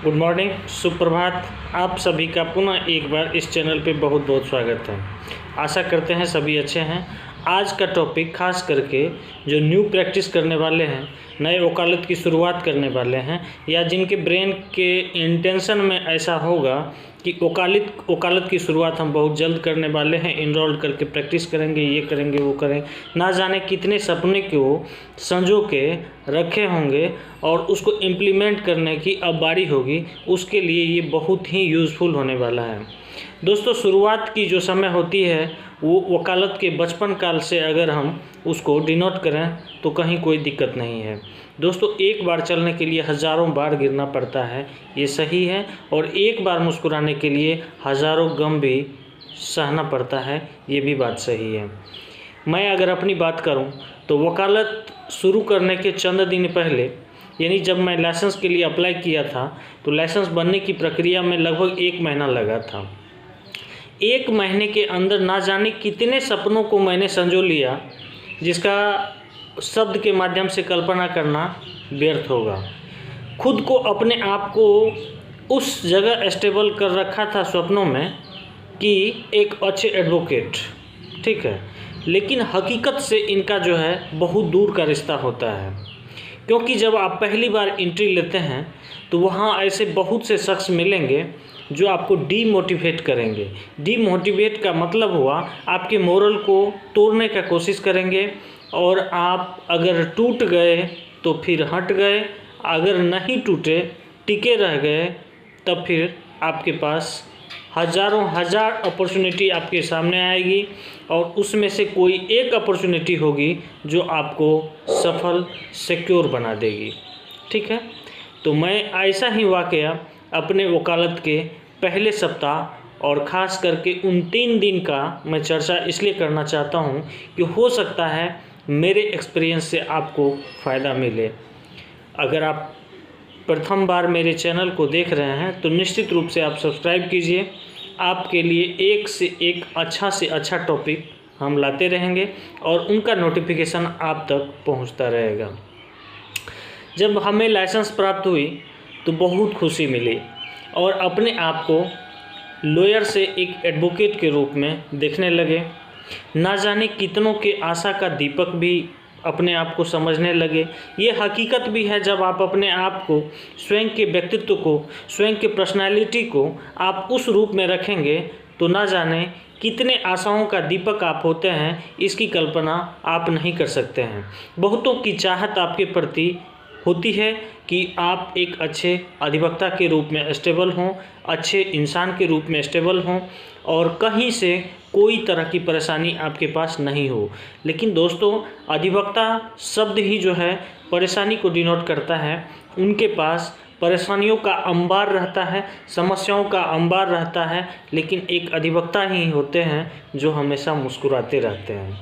Good morning, सुप्रभात। आप सभी का पुनः एक बार इस चैनल पे बहुत बहुत स्वागत है। आशा करते हैं सभी अच्छे हैं। आज का टॉपिक खास करके जो न्यू प्रैक्टिस करने वाले हैं, नए वकालत की शुरुआत करने वाले हैं, या जिनके ब्रेन के इंटेंशन में ऐसा होगा कि वकालत की शुरुआत हम बहुत जल्द करने वाले हैं, इनरोल करके प्रैक्टिस करेंगे, ये करेंगे वो करेंगे, ना जाने कितने सपने को संजो के रखे होंगे और उसको इम्प्लीमेंट करने की अब बारी होगी, उसके लिए ये बहुत ही यूज़फुल होने वाला है। दोस्तों, शुरुआत की जो समय होती है वो वकालत के बचपन काल से अगर हम उसको डिनोट करें तो कहीं कोई दिक्कत नहीं है। दोस्तों, एक बार चलने के लिए हज़ारों बार गिरना पड़ता है, ये सही है, और एक बार मुस्कुराने के लिए हज़ारों गम भी सहना पड़ता है, ये भी बात सही है। मैं अगर अपनी बात करूं तो वकालत शुरू करने के चंद दिन पहले, यानी जब मैं लाइसेंस के लिए अप्लाई किया था तो लाइसेंस बनने की प्रक्रिया में लगभग 1 महीना लगा था। 1 महीने के अंदर ना जाने कितने सपनों को मैंने संजो लिया, जिसका शब्द के माध्यम से कल्पना करना व्यर्थ होगा। खुद को, अपने आप को उस जगह स्टेबल कर रखा था स्वप्नों में कि एक अच्छे एडवोकेट, ठीक है, लेकिन हकीकत से इनका जो है बहुत दूर का रिश्ता होता है। क्योंकि जब आप पहली बार एंट्री लेते हैं तो वहाँ ऐसे बहुत से शख्स मिलेंगे जो आपको डीमोटिवेट करेंगे। डीमोटिवेट का मतलब हुआ आपके मोरल को तोड़ने का कोशिश करेंगे, और आप अगर टूट गए तो फिर हट गए, अगर नहीं टूटे, टिके रह गए, तब फिर आपके पास हज़ारों हज़ार अपॉर्चुनिटी आपके सामने आएगी और उसमें से कोई एक अपॉर्चुनिटी होगी जो आपको सफल, सिक्योर बना देगी। ठीक है, तो मैं ऐसा ही वाकया अपने वकालत के पहले सप्ताह और ख़ास करके उन 3 दिन का मैं चर्चा इसलिए करना चाहता हूं कि हो सकता है मेरे एक्सपीरियंस से आपको फ़ायदा मिले। अगर आप प्रथम बार मेरे चैनल को देख रहे हैं तो निश्चित रूप से आप सब्सक्राइब कीजिए। आपके लिए एक से एक अच्छा से अच्छा टॉपिक हम लाते रहेंगे और उनका नोटिफिकेशन आप तक पहुंचता रहेगा। जब हमें लाइसेंस प्राप्त हुई तो बहुत खुशी मिली और अपने आप को लॉयर से एक एडवोकेट के रूप में देखने लगे। ना जाने कितनों के आशा का दीपक भी अपने आप को समझने लगे। ये हकीकत भी है, जब आप अपने आप को, स्वयं के व्यक्तित्व को, स्वयं के पर्सनालिटी को आप उस रूप में रखेंगे तो ना जाने कितने आशाओं का दीपक आप होते हैं, इसकी कल्पना आप नहीं कर सकते हैं। बहुतों की चाहत आपके प्रति होती है कि आप एक अच्छे अधिवक्ता के रूप में स्टेबल हों, अच्छे इंसान के रूप में स्टेबल हों और कहीं से कोई तरह की परेशानी आपके पास नहीं हो। लेकिन दोस्तों, अधिवक्ता शब्द ही जो है परेशानी को डिनोट करता है। उनके पास परेशानियों का अंबार रहता है, समस्याओं का अंबार रहता है, लेकिन एक अधिवक्ता ही होते हैं जो हमेशा मुस्कुराते रहते हैं।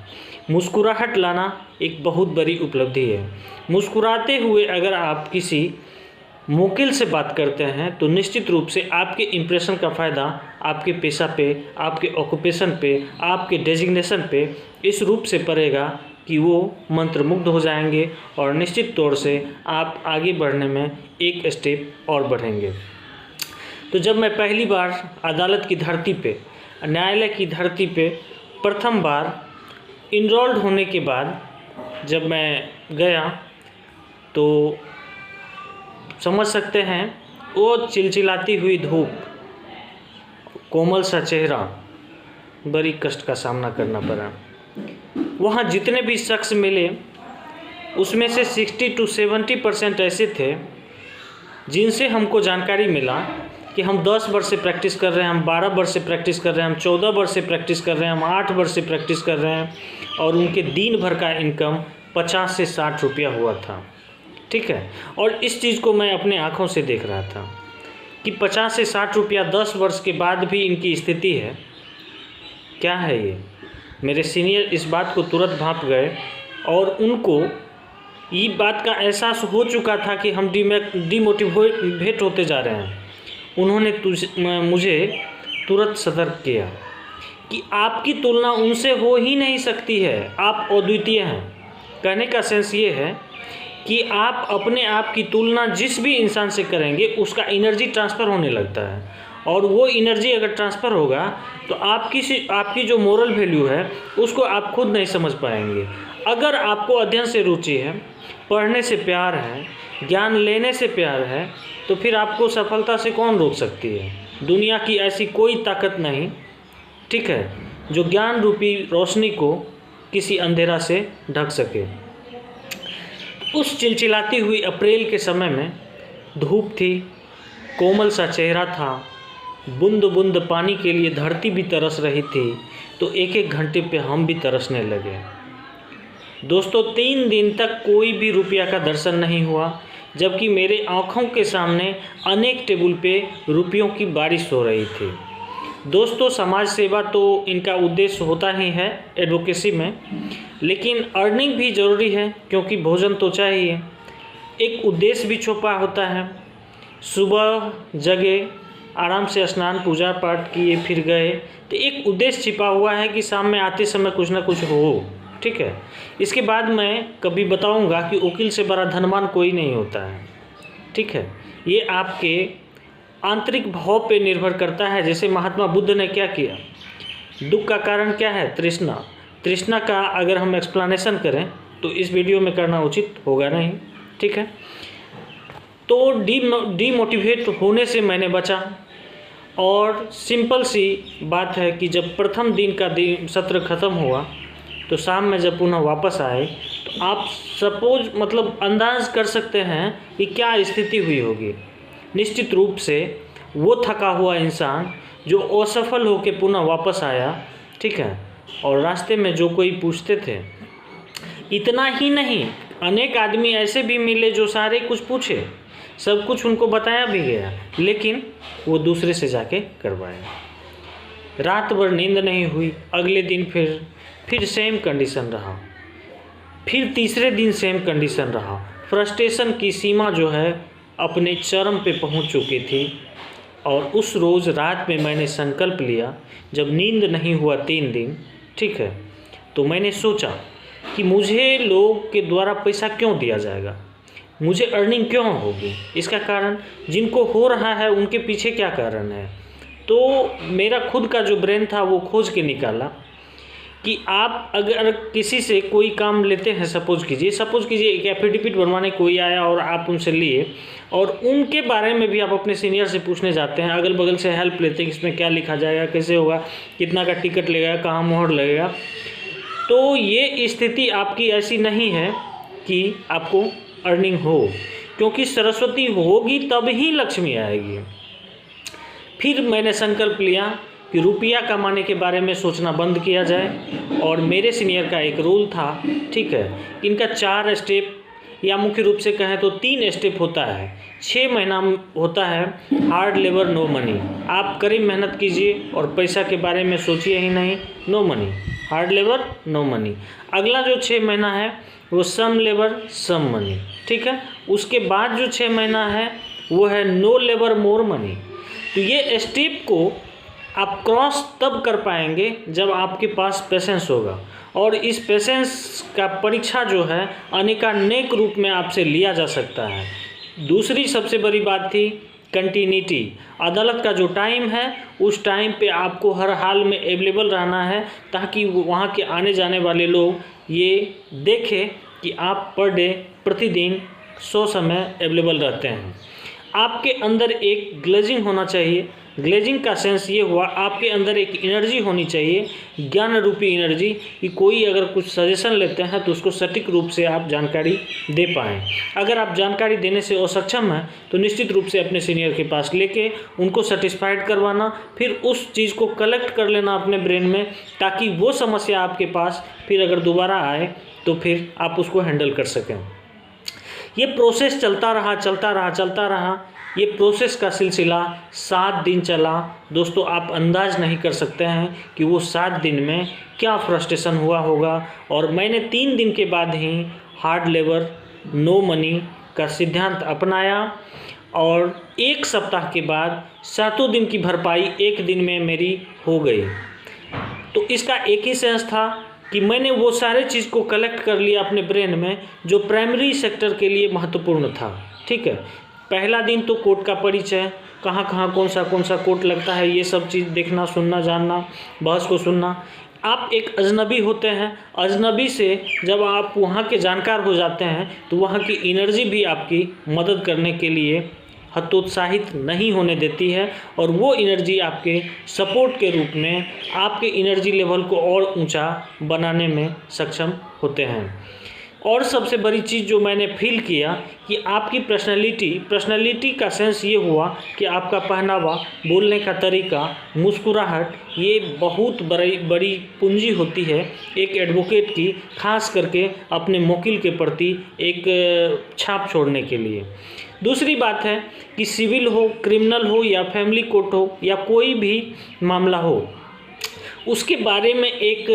मुस्कुराहट लाना एक बहुत बड़ी उपलब्धि है। मुस्कुराते हुए अगर आप किसी वकील से बात करते हैं तो निश्चित रूप से आपके इम्प्रेशन का फ़ायदा आपके पेशा पे, आपके ऑक्यूपेशन पे, आपके डेजिग्नेशन पे इस रूप से पड़ेगा कि वो मंत्रमुग्ध हो जाएंगे और निश्चित तौर से आप आगे बढ़ने में एक स्टेप और बढ़ेंगे। तो जब मैं पहली बार अदालत की धरती पे, न्यायालय की धरती पे प्रथम बार इनरोल्ड होने के बाद जब मैं गया तो समझ सकते हैं वो चिलचिलाती हुई धूप, कोमल सा चेहरा, बड़ी कष्ट का सामना करना पड़ा। वहाँ जितने भी शख्स मिले उसमें से 60 to 70% ऐसे थे जिनसे हमको जानकारी मिला कि हम 10 वर्ष से प्रैक्टिस कर रहे हैं, हम 12 वर्ष से प्रैक्टिस कर रहे हैं, हम 14 वर्ष से प्रैक्टिस कर रहे हैं, हम 8 वर्ष से प्रैक्टिस कर रहे हैं, और उनके दिन भर का इनकम 50 से 60 रुपया हुआ था। ठीक है, और इस चीज़ को मैं अपने आँखों से देख रहा था कि 50 से 60 रुपया 10 वर्ष के बाद भी इनकी स्थिति है। क्या है ये? मेरे सीनियर इस बात को तुरंत भांप गए और उनको ये बात का एहसास हो चुका था कि हम डीमोटिवेट होते जा रहे हैं। उन्होंने मुझे तुरंत सतर्क किया कि आपकी तुलना उनसे हो ही नहीं सकती है, आप अद्वितीय हैं। कहने का सेंस ये है कि आप अपने आप की तुलना जिस भी इंसान से करेंगे उसका एनर्जी ट्रांसफ़र होने लगता है, और वो एनर्जी अगर ट्रांसफ़र होगा तो आपकी जो मोरल वैल्यू है उसको आप खुद नहीं समझ पाएंगे। अगर आपको अध्ययन से रुचि है, पढ़ने से प्यार है, ज्ञान लेने से प्यार है, तो फिर आपको सफलता से कौन रोक सकती है? दुनिया की ऐसी कोई ताकत नहीं, ठीक है, जो ज्ञान रूपी रोशनी को किसी अंधेरा से ढक सके। उस चिलचिलाती हुई अप्रैल के समय में धूप थी, कोमल सा चेहरा था, बूंद बूंद पानी के लिए धरती भी तरस रही थी, तो एक एक घंटे पे हम भी तरसने लगे। दोस्तों, 3 दिन तक कोई भी रुपया का दर्शन नहीं हुआ, जबकि मेरे आँखों के सामने अनेक टेबल पे रुपयों की बारिश हो रही थी। दोस्तों, समाज सेवा तो इनका उद्देश्य होता ही है एडवोकेसी में, लेकिन अर्निंग भी ज़रूरी है क्योंकि भोजन तो चाहिए। एक उद्देश्य भी छुपा होता है। सुबह जगे, आराम से स्नान पूजा पाठ किए, फिर गए, तो एक उद्देश्य छिपा हुआ है कि शाम में आते समय कुछ ना कुछ हो, ठीक है। इसके बाद मैं कभी बताऊंगा कि वकील से बड़ा धनवान कोई नहीं होता है, ठीक है। ये आपके आंतरिक भाव पे निर्भर करता है। जैसे महात्मा बुद्ध ने क्या किया, दुख का कारण क्या है? तृष्णा। तृष्णा का अगर हम एक्सप्लेनेशन करें तो इस वीडियो में करना उचित होगा नहीं, ठीक है। तो डीमोटिवेट होने से मैंने बचा, और सिंपल सी बात है कि जब प्रथम दिन का सत्र ख़त्म हुआ तो शाम में जब पुनः वापस आए तो आप अंदाज कर सकते हैं कि क्या स्थिति हुई होगी। निश्चित रूप से वो थका हुआ इंसान जो असफल होकर पुनः वापस आया, ठीक है, और रास्ते में जो कोई पूछते थे, इतना ही नहीं, अनेक आदमी ऐसे भी मिले जो सारे कुछ पूछे, सब कुछ उनको बताया भी गया, लेकिन वो दूसरे से जाके करवाए। रात भर नींद नहीं हुई। अगले दिन फिर सेम कंडीशन रहा, फिर तीसरे दिन सेम कंडीशन रहा। फ्रस्ट्रेशन की सीमा जो है अपने चरम पे पहुंच चुकी थी, और उस रोज़ रात में मैंने संकल्प लिया, जब नींद नहीं हुआ 3 दिन, ठीक है, तो मैंने सोचा कि मुझे लोग के द्वारा पैसा क्यों दिया जाएगा, मुझे अर्निंग क्यों होगी। इसका कारण जिनको हो रहा है उनके पीछे क्या कारण है। तो मेरा खुद का जो ब्रेन था वो खोज के निकाला कि आप अगर किसी से कोई काम लेते हैं, सपोज कीजिए एक एफिडेविट बनवाने कोई आया और आप उनसे लिए, और उनके बारे में भी आप अपने सीनियर से पूछने जाते हैं, अगल बगल से हेल्प लेते हैं कि इसमें क्या लिखा जाएगा, कैसे होगा, कितना का टिकट लगेगा, कहाँ मोहर लगेगा। तो ये स्थिति आपकी ऐसी नहीं है कि आपको अर्निंग हो, क्योंकि सरस्वती होगी तब ही लक्ष्मी आएगी। फिर मैंने संकल्प लिया कि रुपया कमाने के बारे में सोचना बंद किया जाए, और मेरे सीनियर का एक रूल था, ठीक है, इनका 4 स्टेप या मुख्य रूप से कहें तो 3 स्टेप होता है। 6 महीना होता है हार्ड लेबर नो मनी, आप करीब मेहनत कीजिए और पैसा के बारे में सोचिए ही नहीं, no money, hard labour no money. अगला जो 6 महीना है वो सम लेबर सम मनी, ठीक है। उसके बाद जो 6 महीना है वो है नो लेबर मोर मनी। तो ये स्टेप को आप क्रॉस तब कर पाएंगे जब आपके पास पेशेंस होगा, और इस पेशेंस का परीक्षा जो है अनेकानेक रूप में आपसे लिया जा सकता है। दूसरी सबसे बड़ी बात थी कंटिन्यूटी। अदालत का जो टाइम है उस टाइम पे आपको हर हाल में अवेलेबल रहना है, ताकि वहाँ के आने जाने वाले लोग ये देखें कि आप पर डे प्रतिदिन 100 समय अवेलेबल रहते हैं। आपके अंदर एक ग्लेजिंग होना चाहिए। ग्लेजिंग का सेंस ये हुआ, आपके अंदर एक एनर्जी होनी चाहिए, ज्ञान रूपी एनर्जी, कि कोई अगर कुछ सजेशन लेते हैं तो उसको सटीक रूप से आप जानकारी दे पाएँ। अगर आप जानकारी देने से असक्षम हैं तो निश्चित रूप से अपने सीनियर के पास लेके उनको सेटिस्फाइड करवाना, फिर उस चीज़ को कलेक्ट कर लेना अपने ब्रेन में, ताकि वो समस्या आपके पास फिर अगर दोबारा आए तो फिर आप उसको हैंडल कर सकें। ये प्रोसेस चलता रहा। ये प्रोसेस का सिलसिला 7 दिन चला। दोस्तों, आप अंदाज नहीं कर सकते हैं कि वो 7 दिन में क्या फ्रस्ट्रेशन हुआ होगा। और मैंने 3 दिन के बाद ही हार्ड लेबर नो मनी का सिद्धांत अपनाया, और 1 सप्ताह के बाद 7 दिन की भरपाई 1 दिन में मेरी हो गई। तो इसका एक ही सेंस था कि मैंने वो सारे चीज़ को कलेक्ट कर लिया अपने ब्रेन में जो प्राइमरी सेक्टर के लिए महत्वपूर्ण था। ठीक है, पहला दिन तो कोर्ट का परिचय, कहाँ कहाँ कौन सा कोर्ट लगता है, ये सब चीज़ देखना, सुनना, जानना, बहस को सुनना। आप एक अजनबी होते हैं, अजनबी से जब आप वहाँ के जानकार हो जाते हैं तो वहाँ की एनर्जी भी आपकी मदद करने के लिए हतोत्साहित नहीं होने देती है, और वो एनर्जी आपके सपोर्ट के रूप में आपके एनर्जी लेवल को और ऊंचा बनाने में सक्षम होते हैं। और सबसे बड़ी चीज़ जो मैंने फील किया कि आपकी पर्सनैलिटी का सेंस ये हुआ कि आपका पहनावा, बोलने का तरीका, मुस्कुराहट, ये बहुत बड़ी पूंजी होती है एक एडवोकेट की, खास करके अपने वकील के प्रति एक छाप छोड़ने के लिए। दूसरी बात है कि सिविल हो, क्रिमिनल हो या फैमिली कोर्ट हो या कोई भी मामला हो, उसके बारे में एक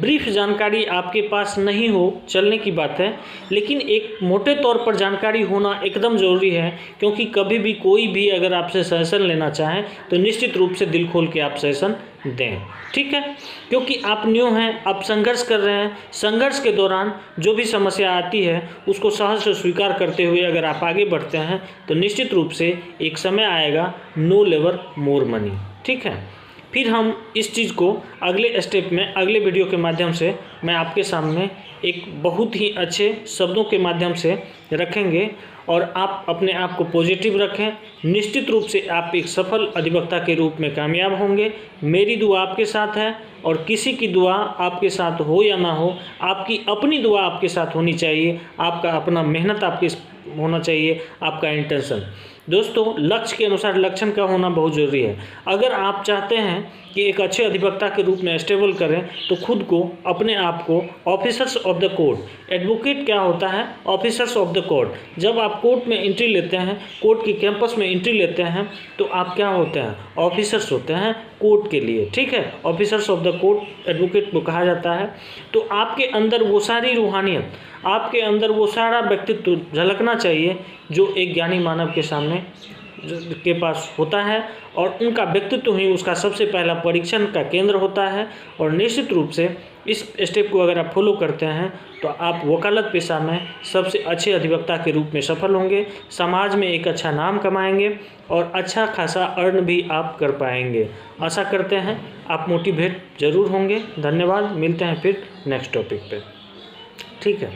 ब्रीफ जानकारी आपके पास नहीं हो, चलने की बात है, लेकिन एक मोटे तौर पर जानकारी होना एकदम ज़रूरी है, क्योंकि कभी भी कोई भी अगर आपसे सजेशन लेना चाहें तो निश्चित रूप से दिल खोल के आप सजेशन दें। ठीक है, क्योंकि आप न्यू हैं, आप संघर्ष कर रहे हैं, संघर्ष के दौरान जो भी समस्या आती है उसको सहज से स्वीकार करते हुए अगर आप आगे बढ़ते हैं तो निश्चित रूप से एक समय आएगा, नो लेबर मोर मनी। ठीक है, फिर हम इस चीज़ को अगले स्टेप में, अगले वीडियो के माध्यम से मैं आपके सामने एक बहुत ही अच्छे शब्दों के माध्यम से रखेंगे, और आप अपने आप को पॉजिटिव रखें। निश्चित रूप से आप एक सफल अधिवक्ता के रूप में कामयाब होंगे। मेरी दुआ आपके साथ है, और किसी की दुआ आपके साथ हो या ना हो, आपकी अपनी दुआ आपके साथ होनी चाहिए, आपका अपना मेहनत आपके होना चाहिए, आपका इंटेंशन। दोस्तों, लक्ष्य के अनुसार लक्षण का होना बहुत ज़रूरी है। अगर आप चाहते हैं कि एक अच्छे अधिवक्ता के रूप में स्टेबल करें तो खुद को, अपने आप को officers of the court, advocate क्या होता है, ऑफिसर्स ऑफ द कोर्ट। जब आप कोर्ट में एंट्री लेते हैं, कोर्ट की कैंपस में एंट्री लेते हैं, तो आप क्या होते हैं, ऑफिसर्स होते हैं कोर्ट के लिए। ठीक है, officers of the court advocate को कहा जाता है। तो आपके अंदर वो सारी रूहानियत, आपके अंदर वो सारा व्यक्तित्व झलकना चाहिए जो एक ज्ञानी मानव के सामने के पास होता है, और उनका व्यक्तित्व ही उसका सबसे पहला परीक्षण का केंद्र होता है। और निश्चित रूप से इस स्टेप को अगर आप फॉलो करते हैं तो आप वकालत पेशा में सबसे अच्छे अधिवक्ता के रूप में सफल होंगे, समाज में एक अच्छा नाम कमाएंगे और अच्छा खासा अर्न भी आप कर पाएंगे। आशा करते हैं आप मोटिवेट ज़रूर होंगे। धन्यवाद, मिलते हैं फिर नेक्स्ट टॉपिक पे। ठीक है।